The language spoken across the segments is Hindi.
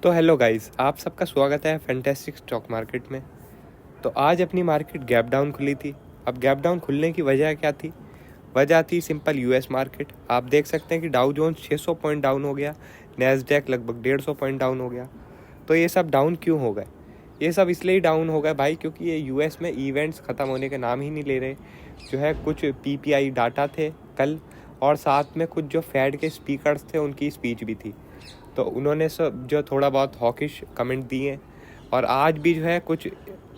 तो हेलो गाइस, आप सबका स्वागत है फैंटेस्टिक स्टॉक मार्केट में। तो आज अपनी मार्केट गैप डाउन खुली थी। अब गैप डाउन खुलने की वजह क्या थी? वजह थी सिंपल यूएस मार्केट। आप देख सकते हैं कि डाउ जोन्स 600 पॉइंट डाउन हो गया, नैस्डैक लगभग 150 पॉइंट डाउन हो गया। तो ये सब डाउन क्यों हो गए? ये सब इसलिए डाउन हो गए भाई, क्योंकि ये यूएस में इवेंट्स ख़त्म होने के नाम ही नहीं ले रहे। जो है कुछ पीपीआई डाटा थे कल, और साथ में कुछ जो फेड के स्पीकर्स थे उनकी स्पीच भी थी। तो उन्होंने सब जो थोड़ा बहुत हॉकिश कमेंट दिए, और आज भी जो है कुछ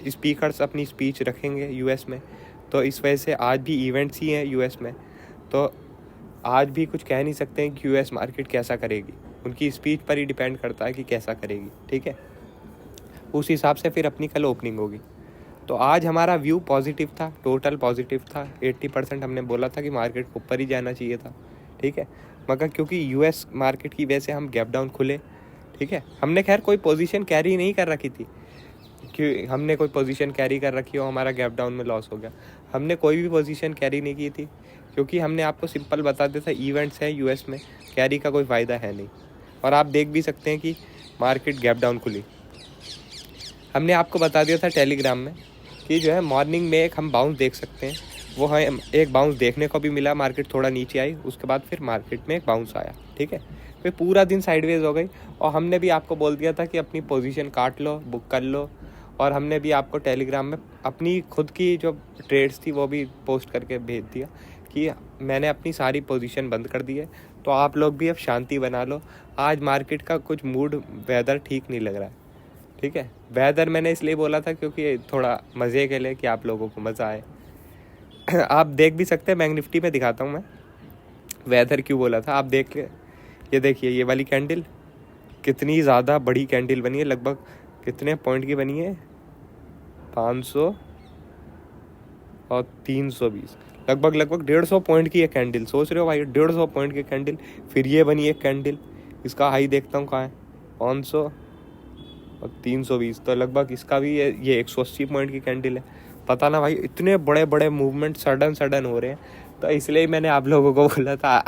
स्पीकर्स अपनी स्पीच रखेंगे यूएस में। तो इस वजह से आज भी इवेंट्स ही हैं यूएस में। तो आज भी कुछ कह नहीं सकते हैं कि यूएस मार्केट कैसा करेगी। उनकी स्पीच पर ही डिपेंड करता है कि कैसा करेगी, ठीक है। उस हिसाब से फिर अपनी कल ओपनिंग होगी। तो आज हमारा व्यू पॉजिटिव था, टोटल पॉजिटिव था। 80% हमने बोला था कि मार्केट को ऊपर ही जाना चाहिए था, ठीक है। मगर क्योंकि यूएस मार्केट की वजह से हम गैप डाउन खुले, ठीक है। हमने खैर कोई पोजीशन कैरी नहीं कर रखी थी कि हमने कोई पोजीशन कैरी कर रखी हो हमारा गैप डाउन में लॉस हो गया। हमने कोई भी पोजीशन कैरी नहीं की थी, क्योंकि हमने आपको सिंपल बता दिया था इवेंट्स हैं यूएस में, कैरी का कोई फ़ायदा है नहीं। और आप देख भी सकते हैं कि मार्केट गैप डाउन खुली। हमने आपको बता दिया था टेलीग्राम में कि जो है मॉर्निंग में एक हम बाउंस देख सकते हैं। वो है, एक बाउंस देखने को भी मिला, मार्केट थोड़ा नीचे आई, उसके बाद फिर मार्केट में एक बाउंस आया, ठीक है। फिर पूरा दिन साइडवेज हो गई, और हमने भी आपको बोल दिया था कि अपनी पोजीशन काट लो, बुक कर लो। और हमने भी आपको टेलीग्राम में अपनी खुद की जो ट्रेड्स थी वो भी पोस्ट करके भेज दिया कि मैंने अपनी सारी पोजीशन बंद कर दी है, तो आप लोग भी अब शांति बना लो। आज मार्केट का कुछ मूड, वेदर ठीक नहीं लग रहा है, ठीक है। वेदर मैंने इसलिए बोला था क्योंकि थोड़ा मज़े के लिए, कि आप लोगों को मज़ा आए। आप देख भी सकते हैं, बैंक निफ्टी में दिखाता हूँ मैं वेदर क्यों बोला था। आप देख ले, ये देखिए, ये वाली कैंडल कितनी ज़्यादा बड़ी कैंडल बनी है। लगभग कितने पॉइंट की बनी है? 500 और 320, लगभग 150 पॉइंट की है कैंडल। सोच रहे हो भाई, 150 पॉइंट की कैंडल। फिर ये बनी एक कैंडल, इसका हाई देखता हूँ कहाँ है, 500 और 320। तो लगभग इसका भी ये 180 पॉइंट की कैंडल है। पता ना भाई, इतने बड़े बड़े मूवमेंट सडन हो रहे हैं। तो इसलिए मैंने आप लोगों को बोला था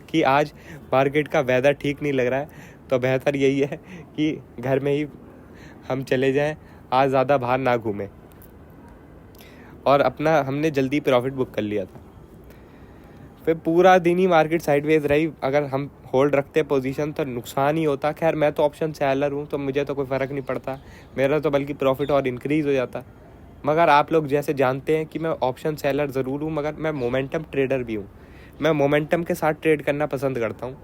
कि आज मार्केट का वेदर ठीक नहीं लग रहा है, तो बेहतर यही है कि घर में ही हम चले जाएं, आज ज़्यादा बाहर ना घूमें। और अपना हमने जल्दी प्रॉफिट बुक कर लिया था। फिर पूरा दिन ही मार्केट साइडवेज रही। अगर हम होल्ड रखते पोजीशन तो नुकसान ही होता। खैर मैं तो ऑप्शन सेलर हूँ, तो मुझे तो कोई फ़र्क नहीं पड़ता, मेरा तो बल्कि प्रॉफिट और इंक्रीज़ हो जाता। मगर आप लोग जैसे जानते हैं कि मैं ऑप्शन सेलर ज़रूर हूँ, मगर मैं मोमेंटम ट्रेडर भी हूँ। मैं मोमेंटम के साथ ट्रेड करना पसंद करता हूँ,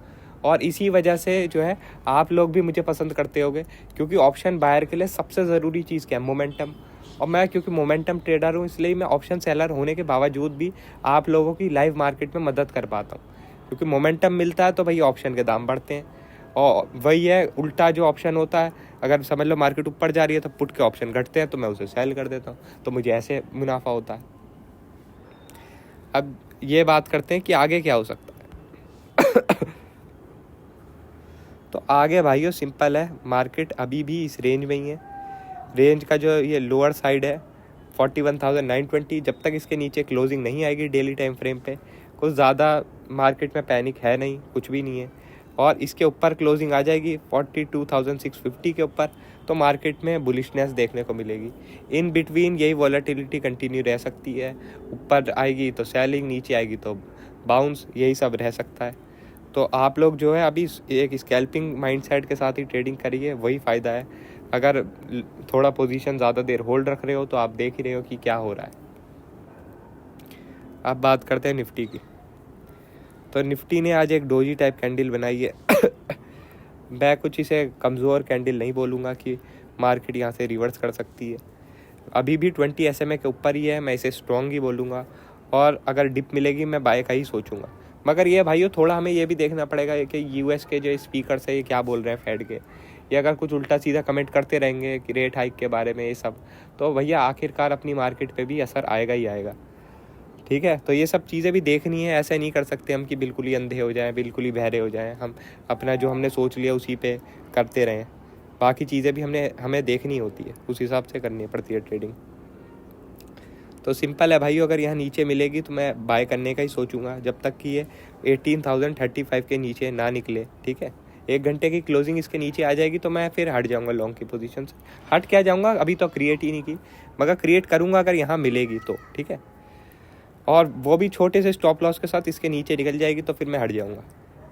और इसी वजह से जो है आप लोग भी मुझे पसंद करते होगे, क्योंकि ऑप्शन बायर के लिए सबसे ज़रूरी चीज़ क्या है? मोमेंटम। और मैं क्योंकि मोमेंटम ट्रेडर हूँ, इसलिए मैं ऑप्शन सेलर होने के बावजूद भी आप लोगों की लाइव मार्केट में मदद कर पाता हूँ। क्योंकि मोमेंटम मिलता है तो भाई ऑप्शन के दाम बढ़ते हैं, और वही है उल्टा जो ऑप्शन होता है, अगर समझ लो मार्केट ऊपर जा रही है तो पुट के ऑप्शन घटते हैं, तो मैं उसे सेल कर देता हूँ, तो मुझे ऐसे मुनाफा होता है। अब ये बात करते हैं कि आगे क्या हो सकता है। तो आगे भाइयों सिंपल है, मार्केट अभी भी इस रेंज में ही है। रेंज का जो ये लोअर साइड है 41,920, जब तक इसके नीचे क्लोजिंग नहीं आएगी डेली टाइम फ्रेम पे, कुछ ज़्यादा मार्केट में पैनिक है नहीं, कुछ भी नहीं है। और इसके ऊपर क्लोजिंग आ जाएगी 42,650 के ऊपर, तो मार्केट में बुलिशनेस देखने को मिलेगी। इन बिटवीन यही वॉलेटिलिटी कंटिन्यू रह सकती है। ऊपर आएगी तो सेलिंग, नीचे आएगी तो बाउंस, यही सब रह सकता है। तो आप लोग जो है अभी एक स्कैल्पिंग माइंडसेट के साथ ही ट्रेडिंग करिए, वही फ़ायदा है। अगर थोड़ा पोजीशन ज़्यादा देर होल्ड रख रहे हो तो आप देख ही रहे हो कि क्या हो रहा है। अब बात करते हैं निफ्टी की। तो निफ्टी ने आज एक डोजी टाइप कैंडल बनाई है। मैं कुछ इसे कमज़ोर कैंडल नहीं बोलूँगा कि मार्केट यहाँ से रिवर्स कर सकती है। अभी भी 20 SMA के ऊपर ही है, मैं इसे स्ट्रॉन्ग ही बोलूँगा। और अगर डिप मिलेगी मैं बाय का ही सोचूंगा। मगर ये भाइयों थोड़ा हमें ये भी देखना पड़ेगा कि यूएस के जो स्पीकर्स है ये क्या बोल रहे हैं फेड के। ये अगर कुछ उल्टा सीधा कमेंट करते रहेंगे कि रेट हाइक के बारे में ये सब, तो भैया आखिरकार अपनी मार्केट पे भी असर आएगा ही आएगा, ठीक है। तो ये सब चीज़ें भी देखनी है। ऐसे नहीं कर सकते हम कि बिल्कुल ही अंधे हो जाएं, बिल्कुल ही बहरे हो जाएं। हम अपना जो हमने सोच लिया उसी पे करते रहें। बाकी चीज़ें भी हमें देखनी होती है, उस हिसाब से करनी पड़ती है ट्रेडिंग। तो सिंपल है भाई, अगर यहाँ नीचे मिलेगी तो मैं बाय करने का ही सोचूंगा, जब तक कि ये 18,035 के नीचे ना निकले, ठीक है। 1 घंटे की क्लोजिंग इसके नीचे आ जाएगी तो मैं फिर हट जाऊंगा लॉन्ग की पोजीशन से। हट क्या जाऊंगा, अभी तो क्रिएट ही नहीं की, मगर क्रिएट करूंगा अगर यहाँ मिलेगी तो, ठीक है। और वो भी छोटे से स्टॉप लॉस के साथ इसके नीचे निकल जाएगी तो फिर मैं हट जाऊंगा।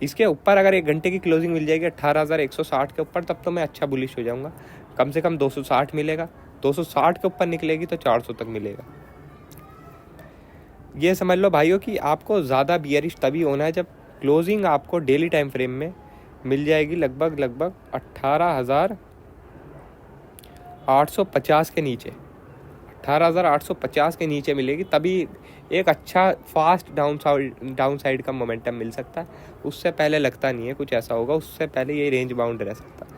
इसके ऊपर अगर 1 घंटे की क्लोजिंग मिल जाएगी 18,160 के ऊपर, तब तो मैं अच्छा बुलिश हो जाऊंगा। कम से कम 260 मिलेगा, 260 के ऊपर निकलेगी तो 400 तक मिलेगा। ये समझ लो भाइयों कि आपको ज़्यादा बियरिश तभी होना है जब क्लोजिंग आपको डेली टाइम फ्रेम में मिल जाएगी लगभग 18,850 के नीचे, 18,850 के नीचे मिलेगी, तभी एक अच्छा फास्ट डाउन साइड का मोमेंटम मिल सकता है। उससे पहले लगता नहीं है कुछ ऐसा होगा, उससे पहले ये रेंज बाउंड रह सकता है।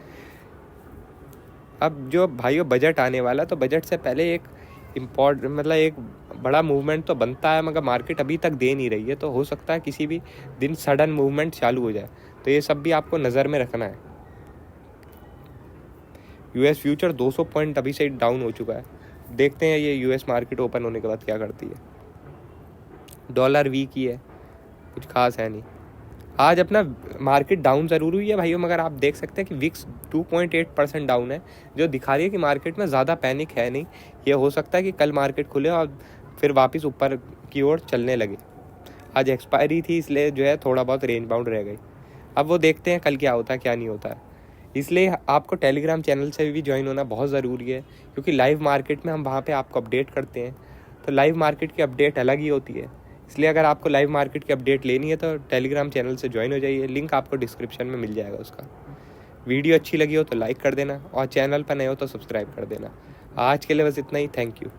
अब जो भाइयों बजट आने वाला, तो बजट से पहले एक एक बड़ा मूवमेंट तो बनता है, मगर मार्केट अभी तक दे नहीं रही है, तो हो सकता है किसी भी दिन सडन मूवमेंट चालू हो जाए। तो ये सब भी आपको नज़र में रखना है। यूएस फ्यूचर 200 पॉइंट अभी से डाउन हो चुका है, देखते हैं ये यूएस मार्केट ओपन होने के बाद क्या करती है। डॉलर वीक ही है, कुछ खास है नहीं। आज अपना मार्केट डाउन ज़रूर हुई है भाइयों, मगर आप देख सकते हैं कि विक्स 2.8% डाउन है, जो दिखा रही है कि मार्केट में ज़्यादा पैनिक है नहीं। ये हो सकता है कि कल मार्केट खुले और फिर वापस ऊपर की ओर चलने लगे। आज एक्सपायरी थी इसलिए जो है थोड़ा बहुत रेंज बाउंड रह गई। अब वो देखते हैं कल क्या होता है क्या नहीं होता है। इसलिए आपको टेलीग्राम चैनल से भी ज्वाइन होना बहुत ज़रूरी है, क्योंकि लाइव मार्केट में हम वहाँ पे आपको अपडेट करते हैं। तो लाइव मार्केट की अपडेट अलग ही होती है, इसलिए अगर आपको लाइव मार्केट की अपडेट लेनी है तो टेलीग्राम चैनल से ज्वाइन हो जाइए, लिंक आपको डिस्क्रिप्शन में मिल जाएगा उसका। वीडियो अच्छी लगी हो तो लाइक कर देना, और चैनल पर नए हो तो सब्सक्राइब कर देना। आज के लिए बस इतना ही, थैंक यू।